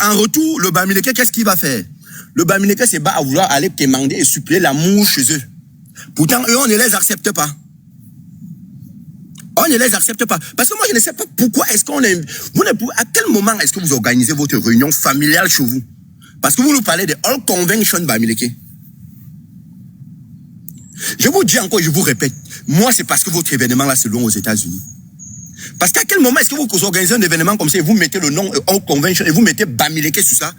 en retour, le Bamileke, qu'est-ce qu'il va faire? Le Bamileke, c'est à vouloir aller demander et supplier l'amour chez eux. Pourtant, eux, on ne les accepte pas. On ne les accepte pas. Parce que moi, je ne sais pas pourquoi est-ce qu'on est... à quel moment est-ce que vous organisez votre réunion familiale chez vous? Parce que vous nous parlez de All Convention Bamileke. Je vous dis encore, je vous répète, moi, c'est parce que votre événement là se loin aux États-Unis. Parce qu'à quel moment est-ce que vous organisez un événement comme ça et vous mettez le nom All Convention et vous mettez Bamileke sur ça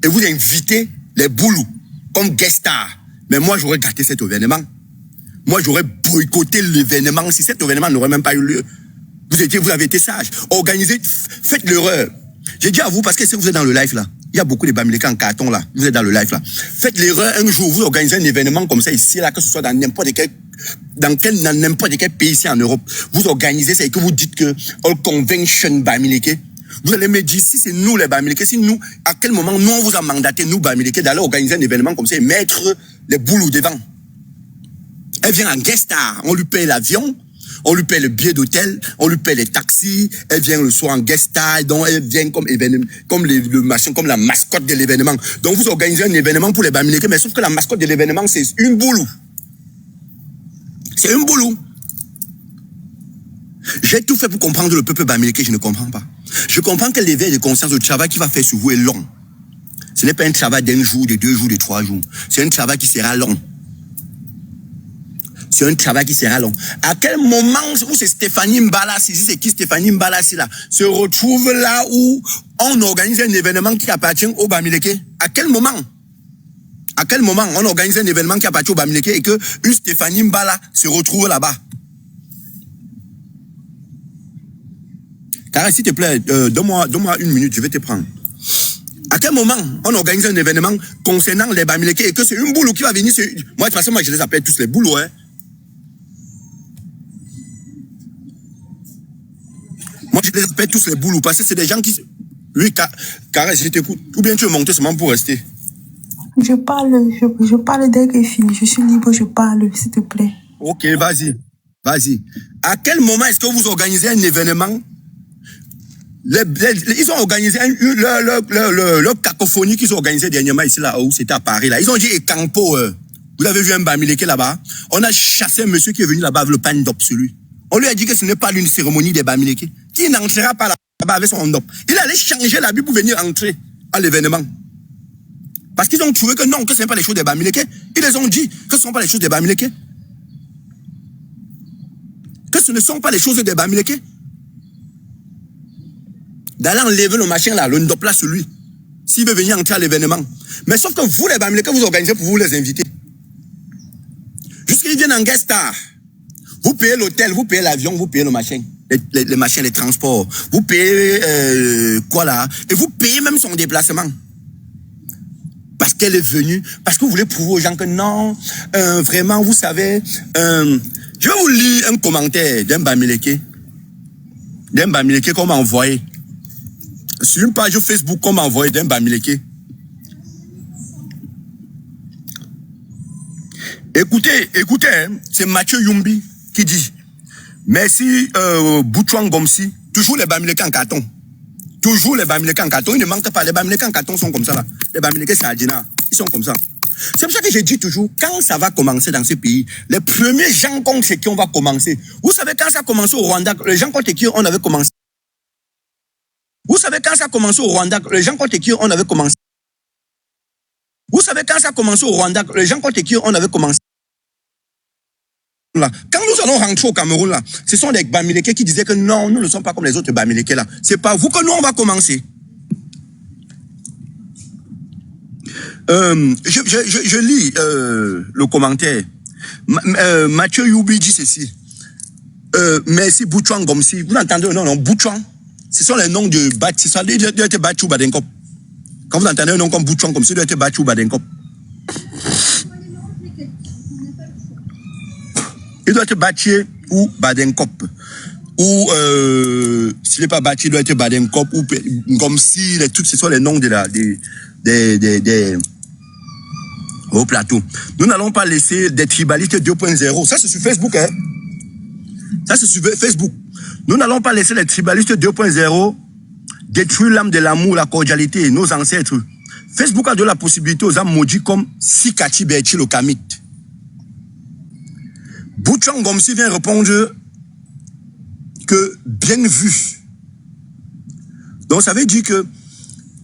et vous invitez les boulous comme guest star? Mais moi, j'aurais gâté cet événement. Moi, j'aurais boycotté l'événement si cet événement n'aurait même pas eu lieu. Vous avez été sage. Organisez, faites l'erreur. J'ai dit à vous, parce que si vous êtes dans le live là, il y a beaucoup de Bamileke en carton là, vous êtes dans le live là. Faites l'erreur un jour, vous organisez un événement comme ça ici, là, que ce soit dans n'importe quel pays ici en Europe. Vous organisez ça et que vous dites que All Convention Bamileke. Vous allez me dire, si c'est nous les Bamileke, si nous, à quel moment nous on vous a mandaté, nous Bamileke, d'aller organiser un événement comme ça et mettre les boulous devant. Elle vient en guest star, on lui paye l'avion, on lui paye le billet d'hôtel, on lui paye les taxis, elle vient le soir en guest star, donc elle vient comme événement, comme le machin, comme la mascotte de l'événement. Donc vous organisez un événement pour les Bamileke, mais sauf que la mascotte de l'événement, c'est une boulou. C'est une boulou. J'ai tout fait pour comprendre le peuple Bamileke, je ne comprends pas. Je comprends que l'éveil de conscience, le travail qu'il va faire sur vous est long. Ce n'est pas un travail d'un jour, de 2 jours, de 3 jours. C'est un travail qui sera long. C'est un travail qui sera long. À quel moment où c'est Stéphanie Mbalassi, c'est qui Stéphanie Mbalassi là, se retrouve là où on organise un événement qui appartient au Bamileke? À quel moment? À quel moment on organise un événement qui appartient au Bamileke et que une Stéphanie Mbala se retrouve là-bas? Car s'il te plaît, donne-moi 1 minute, je vais te prendre. À quel moment on organise un événement concernant les Bamileke et que c'est une boulou qui va venir Moi, de toute façon, moi, je les appelle tous les boulous, hein. Moi, je les appelle tous les boulous parce que c'est des gens qui... Oui, Carré, je t'écoute. Ou bien tu veux monter seulement pour rester. Je parle dès que fini. Je suis libre, je parle, s'il te plaît. Ok, vas-y. Vas-y. À quel moment est-ce que vous organisez un événement? Ils ont organisé leur cacophonie qu'ils ont organisé dernièrement ici, là, où c'était à Paris, là. Ils ont dit, et Campo, vous avez vu un Bamileke là-bas? On a chassé un monsieur qui est venu là-bas avec le pan d'op sur lui. On lui a dit que ce n'est pas une cérémonie des Bamileke. Qui n'entrera pas là-bas avec son ndop. Il allait changer l'habit pour venir entrer à l'événement. Parce qu'ils ont trouvé que non, que ce n'est pas les choses des Bamileke. Ils les ont dit que ce ne sont pas les choses des Bamileke. Que ce ne sont pas les choses des Bamileke. D'aller enlever le machin là, le ndop là sur lui. S'il veut venir entrer à l'événement. Mais sauf que vous, les Bamileke, vous organisez pour vous les inviter. Jusqu'ils viennent en guest star. Vous payez l'hôtel, vous payez l'avion, vous payez le machin. Les machins, les transports. Vous payez quoi là? Et vous payez même son déplacement. Parce qu'elle est venue. Parce que vous voulez prouver aux gens que non, vraiment, vous savez. Je vais vous lire un commentaire d'un Bamileke. D'un Bamileke qu'on m'a envoyé. Sur une page Facebook qu'on m'a envoyé d'un Bamileke. Écoutez, hein, c'est Mathieu Yumbi qui dit merci Boutouan Gomsi, toujours les Bamileke en carton. Toujours les Bamileke en carton. Il ne manque pas. Les Bamileke en carton sont comme ça là. Les Bamileke Sardina, ils sont comme ça. C'est pour ça que j'ai dit toujours, quand ça va commencer dans ce pays, les premiers gens contre qui on va commencer. Vous savez quand ça a commencé au Rwanda, les gens contre qui on avait commencé. Vous savez quand ça a commencé au Rwanda, les gens contre qui on avait commencé. Vous savez quand ça a commencé au Rwanda, les gens contre qui on avait commencé. Là. Quand nous allons rentrer au Cameroun, là, ce sont les Bamileke qui disaient que non, nous ne sommes pas comme les autres Bamileke là. C'est pas vous que nous on va commencer. Je lis le commentaire. Mathieu Youbi dit ceci. Merci Boutouan Gomsi. Vous entendez le nom, non? Boutouan. Ce sont les noms de Bati. Ça doit être Bachou Badenkop. Quand vous entendez un nom comme Boutouan comme ça, il doit être Bachou Badenkop. Il doit être Batier ou Badenkop. Ou, s'il n'est pas Batier, il doit être Badenkop ou Gomsi. Tous ce sont les noms au plateau. Nous n'allons pas laisser des tribalistes 2.0. Ça, c'est sur Facebook, hein. Ça, c'est sur Facebook. Nous n'allons pas laisser les tribalistes 2.0 détruire l'âme de l'amour, la cordialité, nos ancêtres. Facebook a donné la possibilité aux âmes maudites comme Sikati Berti le Kamit. Boutchang Gomsi vient répondre que bien vu. Donc ça veut dire que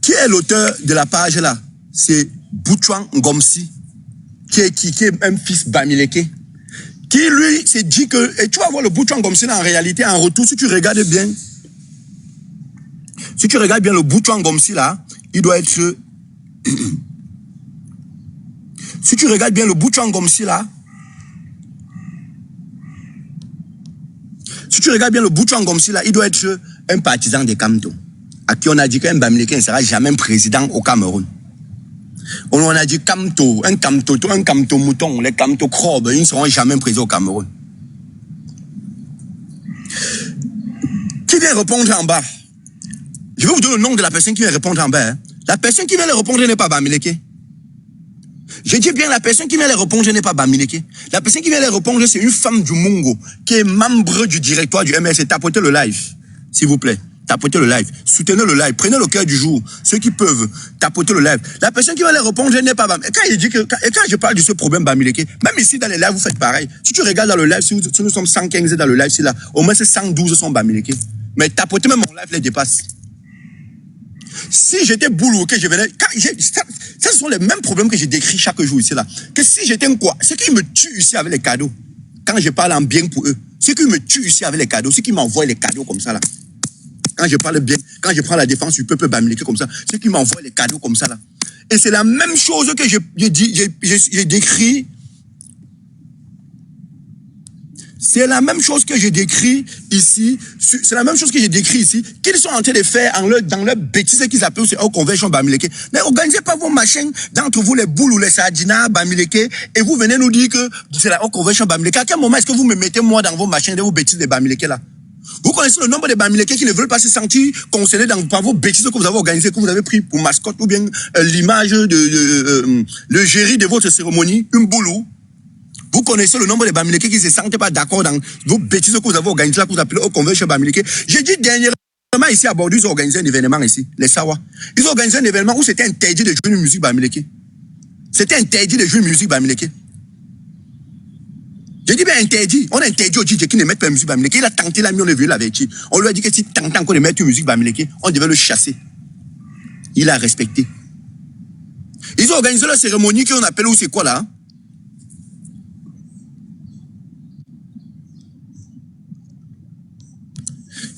qui est l'auteur de la page là? C'est Boutchang Gomsi, qui est un fils Bamileke, qui lui s'est dit que, et tu vas voir le Boutchang Gomsi là, en réalité, en retour, si tu regardes bien le Boutchang Gomsi là, il doit être si tu regardes bien le Boutchang Gomsi là, il doit être un partisan de Kamto, à qui on a dit qu'un Bamileke ne sera jamais président au Cameroun. On a dit Kamto, un Kamto mouton, les Kamto crobes, ils ne seront jamais présidents au Cameroun. Qui vient répondre en bas? Je vais vous donner le nom de la personne qui vient répondre en bas. Hein. La personne qui vient le répondre n'est pas Bamileke. Je dis bien, la personne qui vient les répondre n'est pas Bamileke. La personne qui vient les répondre, c'est une femme du Mungo, qui est membre du directoire du MRC. Tapotez le live, s'il vous plaît. Tapotez le live. Soutenez le live. Prenez le cœur du jour. Ceux qui peuvent, tapotez le live. La personne qui va les répondre n'est pas Bamileke. Quand je parle de ce problème Bamileke, même ici dans les lives, vous faites pareil. Si tu regardes dans le live, si nous sommes 115 dans le live, c'est là, au moins c'est 112 sont Bamileke. Mais tapotez, même mon live les dépasse. Si j'étais boulot, que je venais, ça ce sont les mêmes problèmes que j'ai décrits chaque jour ici là. Que si j'étais un quoi, ceux qui me tuent ici avec les cadeaux, quand je parle en bien pour eux, ceux qui me tuent ici avec les cadeaux, ceux qui m'envoient les cadeaux comme ça là. Quand je parle bien, quand je prends la défense du peuple Bamileke comme ça, ceux qui m'envoient les cadeaux comme ça là. Et c'est la même chose que j'ai décrit. C'est la même chose que j'ai décrit ici. C'est la même chose que j'ai décrit ici. Qu'ils sont en train de faire dans leur bêtise qu'ils appellent aussi convention Bamileke. Mais organisez pas vos machins d'entre vous les boules ou les sardinats Bamileke et vous venez nous dire que c'est la convention Bamileke. À quel moment est-ce que vous me mettez moi dans vos machins de vos bêtises de Bamileke là? Vous connaissez le nombre de Bamileke qui ne veulent pas se sentir concernés par vos bêtises que vous avez organisées, que vous avez pris pour mascotte ou bien l'image le géry de votre cérémonie, une boulou. Vous connaissez le nombre de Bamileke qui ne se sentent pas d'accord dans vos bêtises que vous avez organisées, là, que vous appelez au convention Bamileke. J'ai dit dernièrement ici à Bordeaux, ils ont organisé un événement ici, les Sawa. Ils ont organisé un événement où c'était interdit de jouer une musique Bamileke. C'était interdit de jouer une musique Bamileke. J'ai dit bien interdit. On a interdit au DJ qui ne met pas de musique Bamileke. Il a tenté la mienne, on est venu l'avertir. On lui a dit que si tentait encore de mettre une musique Bamileke, on devait le chasser. Il a respecté. Ils ont organisé la cérémonie qu'on appelle où c'est quoi là?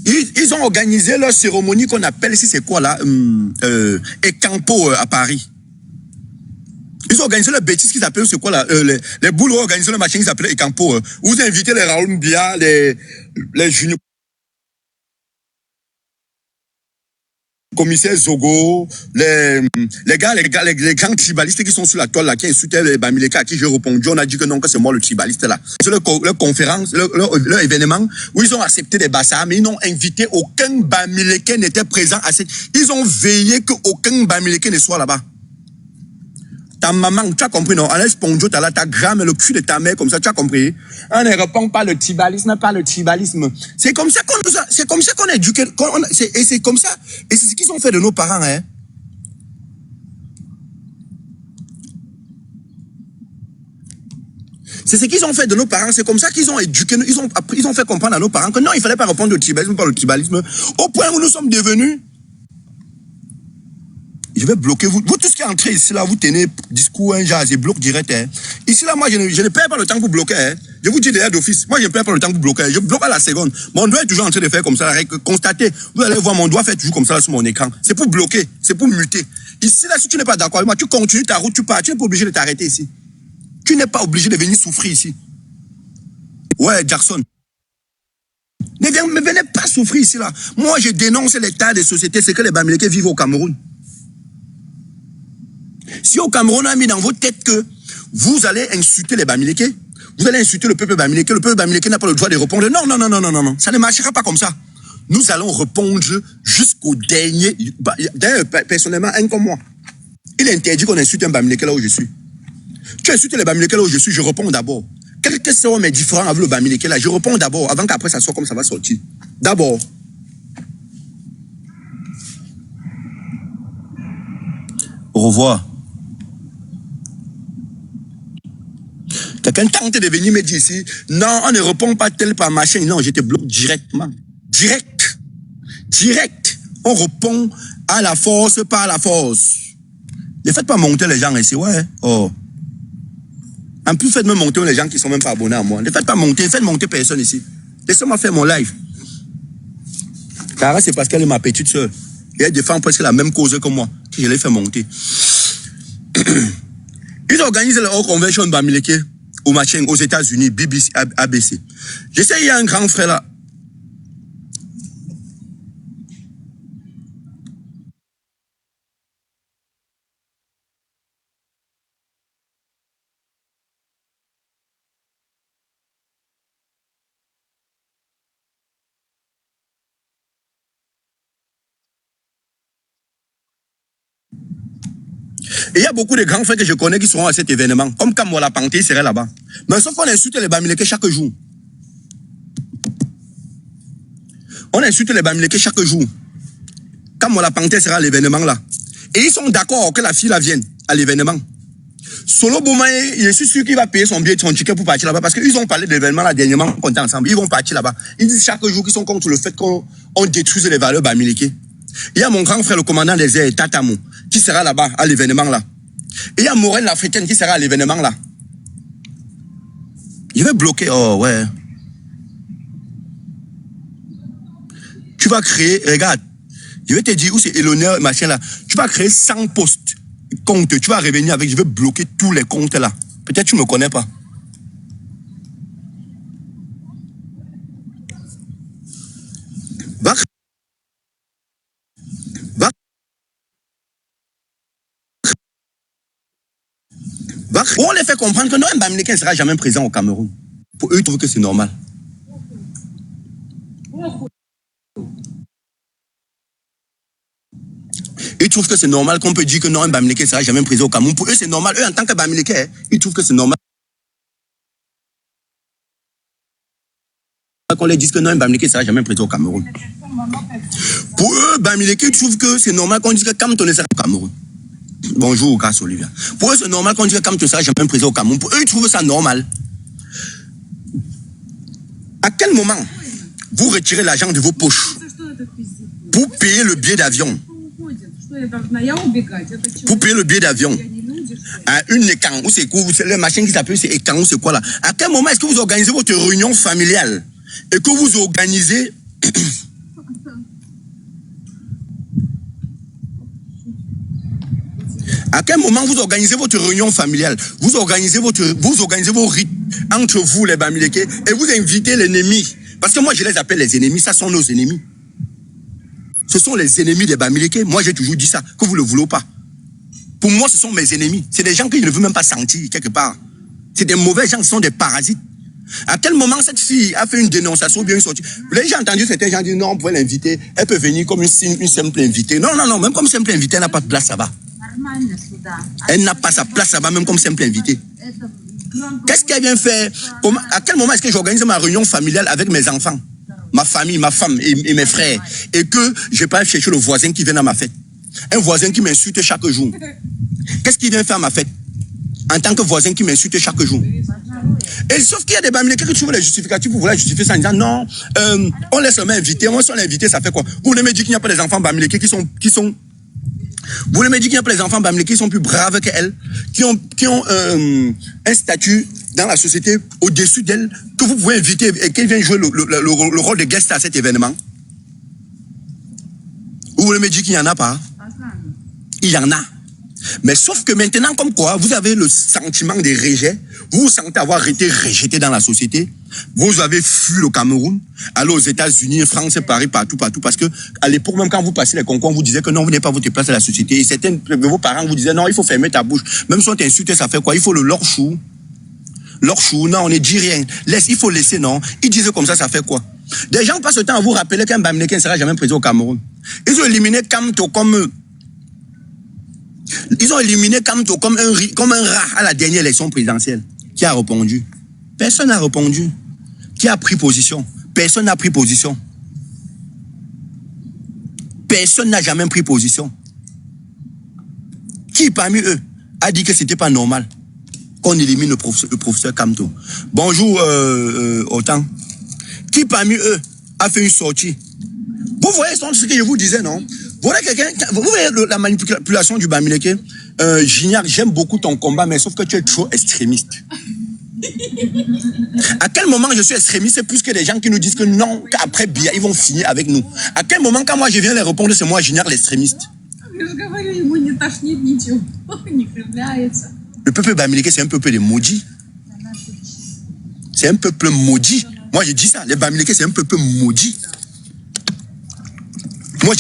Ils ont organisé leur cérémonie qu'on appelle, si c'est quoi là, Ecampo à Paris. Ils ont organisé leur bêtise qu'ils appellent, c'est quoi là, les boules ont organisé leur machin qu'ils appellent Ecampo. Vous invitez les Raoul Mbia, les juniors. Commissaire Zogo, les grands tribalistes qui sont sur la toile là, qui insultaient les Bamileke à qui j'ai répondu, on a dit que non, que c'est moi le tribaliste là. C'est leur conférence, leur événement, où ils ont accepté des bassards, mais ils n'ont invité aucun Bamileke n'était présent à cette. Ils ont veillé qu'aucun Bamileke ne soit là-bas. Ta maman, tu as compris, non? Alain Sponjo, t'as là, ta gramme, le cul de ta mère, comme ça, tu as compris? On ne répond pas le tribalisme, pas le tribalisme. C'est comme ça qu'on est éduqué, et c'est comme ça, et c'est ce qu'ils ont fait de nos parents, hein. C'est ce qu'ils ont fait de nos parents, c'est comme ça qu'ils ont éduqué, ils ont fait comprendre à nos parents que non, il fallait pas répondre au tribalisme, pas le tribalisme, au point où nous sommes devenus. Je vais bloquer vous. Vous, tout ce qui est entré ici, là, vous tenez discours, un genre, je bloque direct. Hein. Ici, là, moi, je ne perds pas le temps pour bloquer. Hein. Je vous dis déjà d'office. Moi, je ne perds pas le temps pour bloquer. Je bloque à la seconde. Mon doigt est toujours en train de faire comme ça. Constatez. Vous allez voir, mon doigt fait toujours comme ça là, sur mon écran. C'est pour bloquer. C'est pour muter. Ici, là, si tu n'es pas d'accord avec moi, tu continues ta route, tu pars. Tu n'es pas obligé de t'arrêter ici. Tu n'es pas obligé de venir souffrir ici. Ouais, Jackson. Ne venez pas souffrir ici, là. Moi, je dénonce l'état des sociétés. C'est que les Bamileke vivent au Cameroun. Si au Cameroun, on a mis dans vos têtes que vous allez insulter les Bamileke, vous allez insulter le peuple Bamileke n'a pas le droit de répondre. Non. Ça ne marchera pas comme ça. Nous allons répondre jusqu'au dernier. D'ailleurs, personnellement, un comme moi. Il est interdit qu'on insulte un Bamileke là où je suis. Tu insultes les Bamileke là où je suis, je réponds d'abord. Quels que soient mes différends avec le Bamileke là, je réponds d'abord, avant qu'après ça soit comme ça va sortir. D'abord. Au revoir. Quelqu'un tente de venir me dire ici, non, on ne répond pas tel par machin. Non, je te bloque directement. Direct. Direct. On répond à la force par la force. Ne faites pas monter les gens ici, ouais. Oh. En plus, faites-moi monter les gens qui ne sont même pas abonnés à moi. Ne faites pas monter, faites monter personne ici. Laissez-moi faire mon live. Cara, c'est parce qu'elle est ma petite soeur. Et elle défend presque la même cause que moi, que je l'ai fait monter. Ils organisent la All Convention Bamileke au machin, aux États-Unis, BBC, ABC. Je sais, il y a un grand frère là. Et il y a beaucoup de grands frères que je connais qui seront à cet événement. Comme Kamola Panté serait là-bas. Mais sauf qu'on insulte les Bamileke chaque jour. On insulte les Bamileke chaque jour. Kamola Panté sera à l'événement là. Et ils sont d'accord que la fille là vienne à l'événement. Solo Boumaye, je suis sûr qu'il va payer son billet, son ticket pour partir là-bas. Parce qu'ils ont parlé de l'événement là dernièrement, on était ensemble. Ils vont partir là-bas. Ils disent chaque jour qu'ils sont contre le fait qu'on détruise les valeurs Bamileke. Il y a mon grand frère, le commandant des airs, Tatamou, qui sera là-bas à l'événement là. Et il y a Morel l'Africaine qui sera à l'événement là. Je vais bloquer. Oh ouais. Tu vas créer, regarde, je vais te dire où c'est Eloneur, machin là. Tu vas créer 100 postes, comptes. Tu vas revenir avec, je vais bloquer tous les comptes là. Peut-être tu ne me connais pas. Va. On les fait comprendre que Noël Bamileke ne sera jamais présent au Cameroun. Pour eux, ils trouvent que c'est normal. Ils trouvent que c'est normal qu'on peut dire que Noël Bamileke ne sera jamais présent au Cameroun. Pour eux, c'est normal. Eux, en tant que Bamileke, ils trouvent que c'est normal qu'on les dise que Noël Bamileke ne sera jamais présent au Cameroun. Pour eux, Bamileke, ils trouvent que c'est normal qu'on dise que Kamto ne sera pas au Cameroun. Bonjour, Casse Olivia. Pour eux, c'est normal qu'on dise que Kamto ne sera jamais présent au Cameroun. Pour eux, ils trouvent ça normal. À quel moment vous retirez l'argent de vos poches pour payer le billet d'avion? Pour payer le billet d'avion à une écan, ou c'est quoi, le machin qui s'appelle c'est écan, ou c'est quoi là? À quel moment est-ce que vous organisez votre réunion familiale et que vous organisez à quel moment vous organisez votre réunion familiale? Vous organisez vos rites entre vous les Bamileke et vous invitez l'ennemi. Parce que moi je les appelle les ennemis, ça sont nos ennemis. Ce sont les ennemis des Bamileke. Moi j'ai toujours dit ça, que vous ne le voulez pas. Pour moi ce sont mes ennemis. C'est des gens que je ne veux même pas sentir quelque part. C'est des mauvais gens, ce sont des parasites. À quel moment cette fille a fait une dénonciation ou bien une sortie? Les gens ont entendu certains gens dire non, on pourrait l'inviter. Elle peut venir comme une simple invitée. Non, non, non, même comme simple invitée, elle n'a pas de place là-bas. Elle n'a pas sa place là-bas, même comme simple invitée. Qu'est-ce qu'elle vient faire? À quel moment est-ce que j'organise ma réunion familiale avec mes enfants, ma famille, ma femme et mes frères, et que je peux aller chercher le voisin qui vient à ma fête? Un voisin qui m'insulte chaque jour. Qu'est-ce qu'il vient faire à ma fête? En tant que voisin qui m'insulte chaque jour. Et sauf qu'il y a des Bamileke qui trouvent les justificatifs pour vouloir justifier ça en disant non, on laisse seulement inviter. Moi, si on l'invité, ça fait quoi? Vous voulez me dire qu'il n'y a pas des enfants Bamileke qui sont vous voulez me dire qu'il n'y a pas des enfants Bamileke qui sont plus braves qu'elle, qui ont un statut dans la société au-dessus d'elle, que vous pouvez inviter et qu'elle vienne jouer le rôle de guest à cet événement? Vous voulez me dire qu'il n'y en a pas? Il y en a. Mais sauf que maintenant, comme quoi, vous avez le sentiment de rejet, vous vous sentez avoir été rejeté dans la société, vous avez fui le Cameroun, allez aux États-Unis, France, Paris, partout, parce que à l'époque, même quand vous passez les concours, on vous disait que non, vous n'avez pas votre place à la société, et certains de vos parents vous disaient non, il faut fermer ta bouche. Même si on t'insulte, ça fait quoi? Il faut le leur chou. Leur chou, non, on ne dit rien. Il faut laisser, non. Ils disent comme ça fait quoi? Des gens passent le temps à vous rappeler qu'un Bamileke ne sera jamais présent au Cameroun. Ils ont éliminé Kamto comme un rat à la dernière élection présidentielle. Qui a répondu? Personne n'a répondu. Qui a pris position? Personne n'a pris position. Personne n'a jamais pris position. Qui parmi eux a dit que c'était pas normal qu'on élimine le professeur Kamto? Bonjour, Autant. Qui parmi eux a fait une sortie? Vous voyez ce que je vous disais, non? Vous voyez la manipulation du Bamileke? Gignac, j'aime beaucoup ton combat, mais sauf que tu es trop extrémiste. À quel moment je suis extrémiste, c'est plus que des gens qui nous disent que non, qu'après Bia, ils vont finir avec nous. À quel moment, quand moi je viens les répondre, c'est moi, Gignac, l'extrémiste? Le peuple Bamileke, c'est un peuple de maudits. C'est un peuple maudit. Moi, je dis ça. Les Bamileke, c'est un peuple maudit. Moi,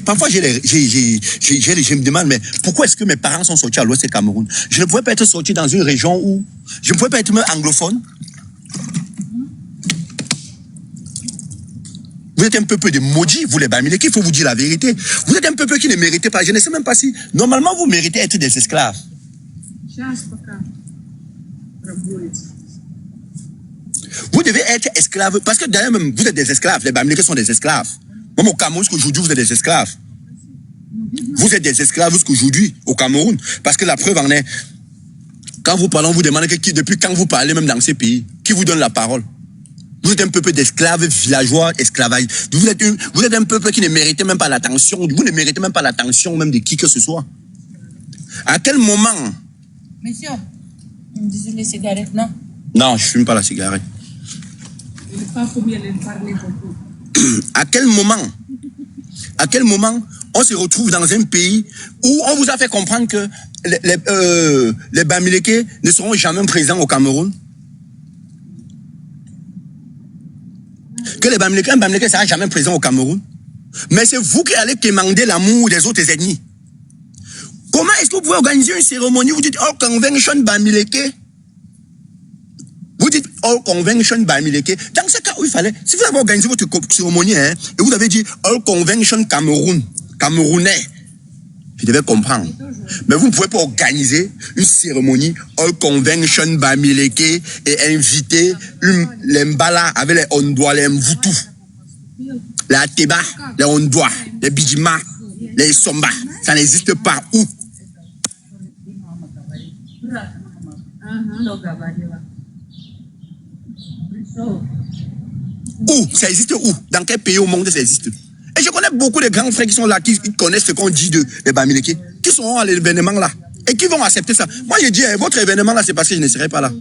parfois, je me demande, mais pourquoi est-ce que mes parents sont sortis à l'ouest du Cameroun? Je ne pouvais pas être sorti dans une région où je ne pouvais pas être même anglophone. Vous êtes un peuple de maudits, vous les Bamileke, il faut vous dire la vérité. Vous êtes un peuple qui ne méritez pas. Je ne sais même pas si, normalement, vous méritez être des esclaves. Vous devez être esclaves, parce que d'ailleurs même, vous êtes des esclaves. Les Bamileke sont des esclaves. Même au Cameroun, jusqu'aujourd'hui, vous êtes des esclaves. Vous êtes des esclaves jusqu'aujourd'hui, au Cameroun. Parce que la preuve en est, quand vous parlez, on vous demande depuis quand vous parlez même dans ces pays, qui vous donne la parole? Vous êtes un peuple d'esclaves, villageois, esclavage. Vous êtes un peuple qui ne mérite même pas l'attention. Vous ne méritez même pas l'attention même de qui que ce soit. À quel moment? Monsieur, vous me disiez les cigarettes, non? Non, je ne fume pas la cigarette. Il n'est pas combien de parler beaucoup. À quel moment on se retrouve dans un pays où on vous a fait comprendre que les Bamileke ne seront jamais présents au Cameroun? Que un Bamileke ne sera jamais présent au Cameroun? Mais c'est vous qui allez quémander l'amour des autres ethnies. Comment est-ce que vous pouvez organiser une cérémonie, vous dites All Convention Bamileke? Vous dites All Convention Bamileke. Dans ce cas où il fallait, si vous avez organisé votre cérémonie, et vous avez dit All Convention Cameroun, Camerounais, je devais comprendre. Mais vous ne pouvez pas organiser une cérémonie All Convention Bamileke et inviter les Mbala avec les Ondois, les Mvutu, les Ateba, les Ondois, les Bidjima, les Somba. Ça n'existe pas. Où? Où? Ça existe où? Dans quel pays au monde ça existe? Et je connais beaucoup de grands frères qui sont là, qui connaissent ce qu'on dit de les Bamileke, qui seront à l'événement là, et qui vont accepter ça. Moi je dis, votre événement là, c'est parce que je ne serai pas là.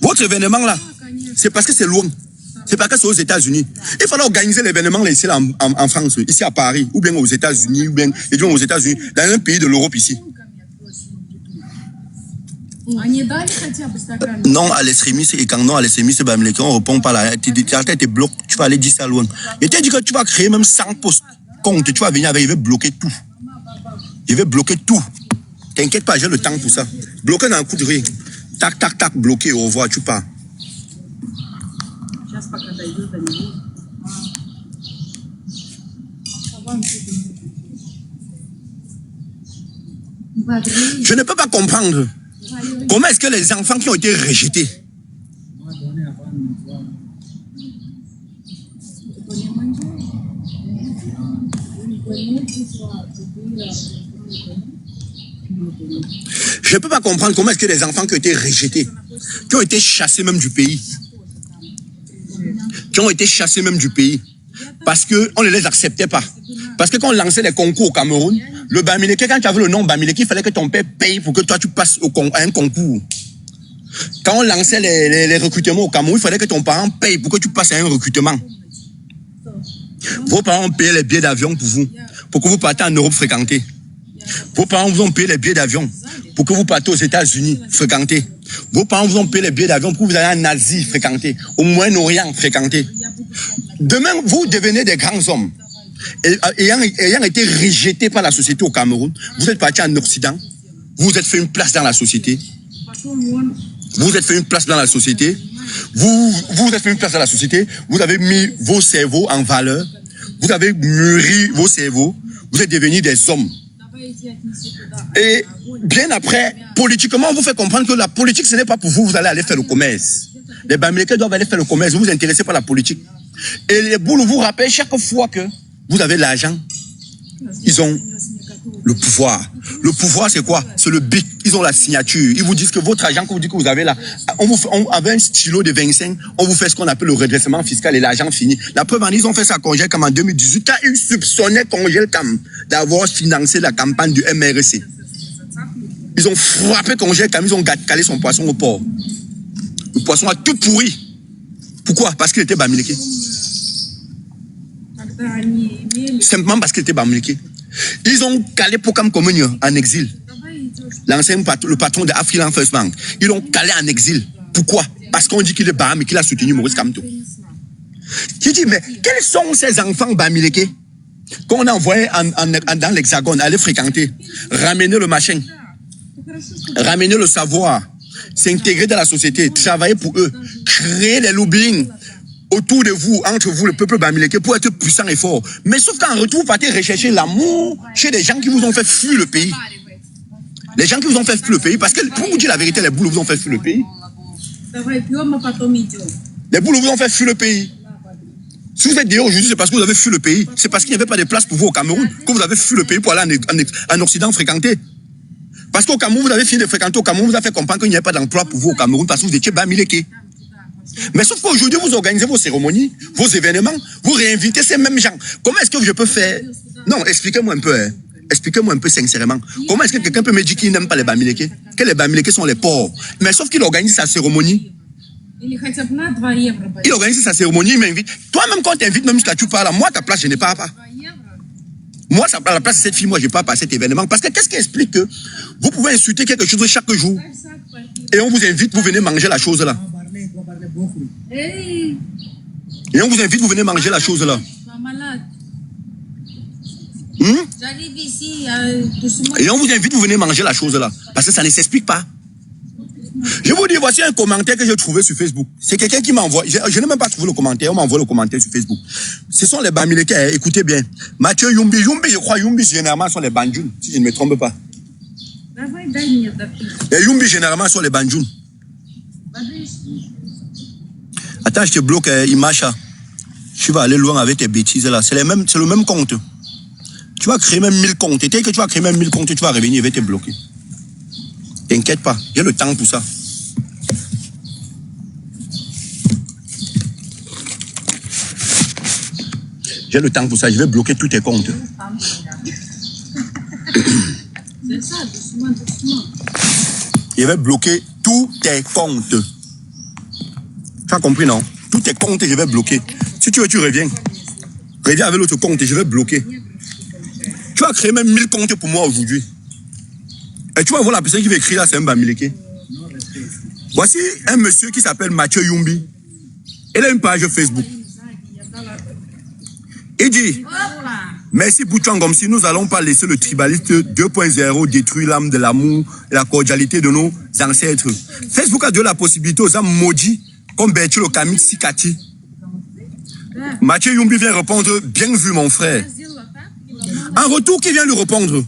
Votre événement là, c'est parce que c'est loin. C'est parce que c'est aux États-Unis. Il fallait organiser l'événement là ici là, en France, ici à Paris, ou bien aux États-Unis, ou bien aux États-Unis, dans un pays de l'Europe ici. Non à l'extrémiste et quand non à l'extrémiste, Bamileke, on ne répond pas là. Tu te bloques, tu vas aller dire ça loin. Et tu as dit que tu vas créer même 100 postes compte, tu vas venir avec, il va bloquer tout. Il va bloquer tout. T'inquiète pas, j'ai le temps pour ça. Bloquer dans un coup de riz. Tac, tac, tac, bloqué, au revoir, tu pars. Je ne peux pas comprendre. Comment est-ce que les enfants qui ont été rejetés, je ne peux pas comprendre comment est-ce que les enfants qui ont été rejetés, qui ont été chassés même du pays, parce qu'on ne les acceptait pas. Parce que quand on lançait les concours au Cameroun, le Bamileke, quand tu avais le nom Bamileke, il fallait que ton père paye pour que toi tu passes à un concours. Quand on lançait les recrutements au Cameroun, il fallait que ton parent paye pour que tu passes à un recrutement. Vos parents ont payé les billets d'avion pour vous, pour que vous partez en Europe fréquenter. Vos parents vous ont payé les billets d'avion pour que vous partez aux États-Unis fréquenter. Vos parents vous ont payé les billets d'avion pour que vous allez en Asie fréquenter, au Moyen-Orient fréquenter. Demain, vous devenez des grands hommes. Ayant été rejeté par la société au Cameroun, vous êtes parti en Occident, vous vous êtes fait une place dans la société. Vous êtes fait une place dans la société. Vous êtes fait une place dans la société. Vous avez mis vos cerveaux en valeur. Vous avez mûri vos cerveaux. Vous êtes devenus des hommes. Et bien après, politiquement, on vous fait comprendre que la politique, ce n'est pas pour vous. Vous allez aller faire le commerce. Les Bamileke doivent aller faire le commerce. Vous vous intéressez pas à la politique. Et les boules vous rappellent chaque fois que Vous avez l'argent. Ils ont le pouvoir. Le pouvoir, c'est quoi? C'est le bic. Ils ont la signature. Ils vous disent que votre argent que vous dites que vous avez là, avec un stylo de 25, on vous fait ce qu'on appelle le redressement fiscal et l'argent fini. La preuve, ils ont fait ça à Congel-Cam en 2018, quand ils soupçonnaient Congel-Cam d'avoir financé la campagne du MRC. Ils ont frappé Congel-Cam, ils ont calé son poisson au port. Le poisson a tout pourri. Pourquoi? Parce qu'il était Bamileke. Simplement parce qu'il était Bamileke. Ils ont calé Pokam Communion en exil. L'ancien patron, le patron de Afriland First Bank. Ils l'ont calé en exil. Pourquoi? Parce qu'on dit qu'il est Baham et qu'il a soutenu Maurice Kamto. Je dis, mais quels sont ces enfants Bamileke qu'on a envoyés dans l'Hexagone, aller fréquenter, ramener le machin, ramener le savoir, s'intégrer dans la société, travailler pour eux, créer des lobbying autour de vous, entre vous, le peuple Bamileke, pour être puissant et fort. Mais sauf qu'en retour, vous partez rechercher l'amour chez des gens qui vous ont fait fuir le pays. Les gens qui vous ont fait fuir le pays, parce que pour vous dire la vérité, les boules vous ont fait fuir le pays. Les boules vous ont fait fuir le pays. Si vous êtes dehors aujourd'hui, c'est parce que vous avez fui le pays. C'est parce qu'il n'y avait pas de place pour vous au Cameroun que vous avez fui le pays pour aller en Occident fréquenter. Parce qu'au Cameroun, vous avez fini de fréquenter au Cameroun, vous avez fait comprendre qu'il n'y avait pas d'emploi pour vous au Cameroun parce que vous étiez Bamileke. Mais sauf qu'aujourd'hui, vous organisez vos cérémonies, vos événements, vous réinvitez ces mêmes gens. Comment est-ce que je peux faire? Non, expliquez-moi un peu, hein. Expliquez-moi un peu sincèrement. Comment est-ce que quelqu'un peut me dire qu'il n'aime pas les Bamileke? Que les Bamileke sont les pauvres. Mais sauf qu'il organise sa cérémonie. Il organise sa cérémonie, il m'invite. Toi-même, quand tu invites, même si tu parles, moi, à ta place, je n'ai pas. Moi, à la place de cette fille, moi, je n'ai pas à cet événement. Parce que qu'est-ce qui explique que vous pouvez insulter quelque chose chaque jour et on vous invite, vous venez manger la chose là. Et on vous invite, vous venez manger la chose là. J'arrive ici. Et on vous invite, vous venez manger la chose là. Parce que ça ne s'explique pas. Je vous dis, voici un commentaire que j'ai trouvé sur Facebook. C'est quelqu'un qui m'a envoyé. Je n'ai même pas trouvé le commentaire. On m'a envoyé le commentaire sur Facebook. Ce sont les Bamileke. Écoutez bien. Mathieu Yumbi. Yumbi, je crois, Yumbi, généralement, sont les Banjoun. Si je ne me trompe pas. Et Yumbi, généralement, sont les Banjoun. Attends, je te bloque, Imacha. Tu vas aller loin avec tes bêtises là. C'est le même compte. Tu vas créer même 1000 comptes. Et dès que tu vas créer même 1000 comptes, tu vas revenir, il va te bloquer. T'inquiète pas, j'ai le temps pour ça. J'ai le temps pour ça, je vais bloquer tous tes comptes. C'est ça, doucement, doucement. Je vais bloquer tous tes comptes. Tu as compris, non? Tous tes comptes, je vais bloquer. Si tu veux, tu reviens. Reviens avec l'autre compte et je vais bloquer. Tu vas créer même 1000 comptes pour moi aujourd'hui. Et tu vas voir la personne qui va écrire là, c'est un Bamileke. Voici un monsieur qui s'appelle Mathieu Yumbi. Il a une page Facebook. Il dit, merci Boutchouan Gomsi, nous n'allons pas laisser le tribaliste 2.0 détruire l'âme de l'amour et la cordialité de nos ancêtres. Facebook a donné la possibilité aux âmes maudits comme Berthiel Okamik Sikati. Mathieu Yumbi vient répondre, bien vu mon frère. En retour, qui vient lui répondre?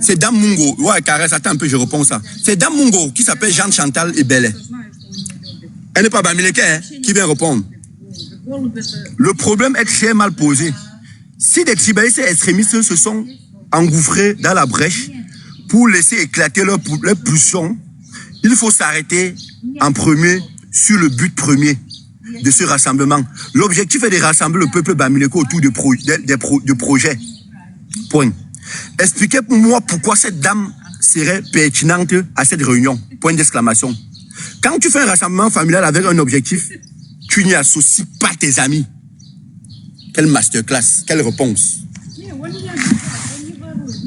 C'est Dame Mungo. Ouais, caresse, attends un peu, je réponds ça. C'est Dame Mungo qui s'appelle Jeanne Chantal Ebele. Elle n'est pas Bamileke, hein, qui vient répondre. Le problème est très mal posé. Si des tribalistes et extrémistes se sont engouffrés dans la brèche pour laisser éclater leur pulsion, il faut s'arrêter en premier sur le but premier de ce rassemblement. L'objectif est de rassembler le peuple Bamileke autour de projets. Point. Expliquez-moi pourquoi cette dame serait pertinente à cette réunion. Point d'exclamation. Quand tu fais un rassemblement familial avec un objectif, tu n'y associes pas tes amis. Quelle masterclass, quelle réponse.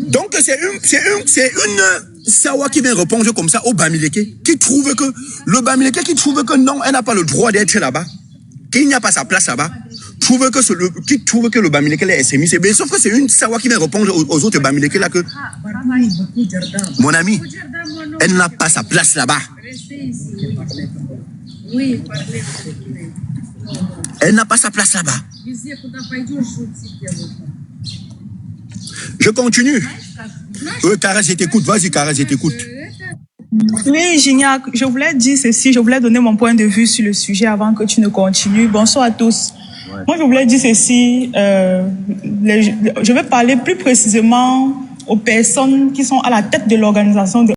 Donc c'est une Sawa qui vient répondre comme ça au Bamileke, qui trouve que le Bamileke qui trouve que non, elle n'a pas le droit d'être là-bas, qu'il n'y a pas sa place là-bas. Qui trouve que le Bamileke est extrémiste. Sauf que c'est une Sawa qui vient répondre aux autres Bamileke là que mon ami, elle n'a pas sa place là-bas. Elle n'a pas sa place là-bas. Je continue. Oui, Cara, je t'écoute. Vas-y, Cara, je t'écoute. Oui, Gignac, je voulais dire ceci, je voulais donner mon point de vue sur le sujet avant que tu ne continues. Bonsoir à tous. Moi, je voulais dire ceci. Je vais parler plus précisément aux personnes qui sont à la tête de l'organisation de